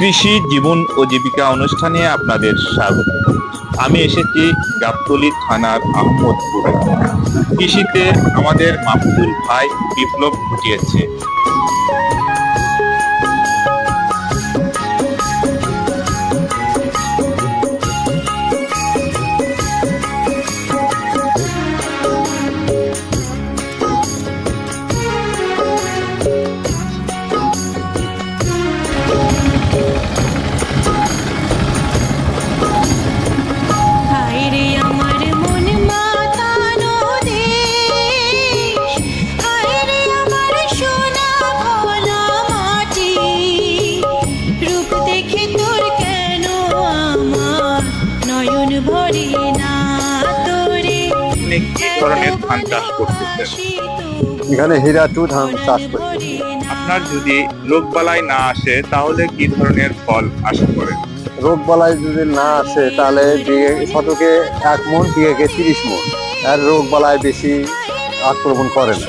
কৃষি জীবন ও জীবিকা অনুষ্ঠানে আপনাদের স্বাগত। আমি এসেছি গাবতলী থানার আহমদপুরে। কৃষিতে আমাদের মাহফুজুল ভাই বিপ্লব ঘটিয়েছে। হায়রে আমার মন মাতানো দেশ, হায়রে আমার সোনা ভোলা মাটি, রূপ দেখে তোর কেন আমার নয়ন ভরে না তোরে। আপনি কি ধরনের ধান চাষ করতেছেন? এখানে হীরা 2 ধান চাষ করি। আপনার যদি রোগবালাই না আসে তাহলে কি ধরনের ফল আশা করেন? রোগ বালাই যদি না আসে তাহলে শতকে 1 মণ, বিঘাকে 30 মণ। আর রোগ বালাই বেশি আক্রমণ করে না।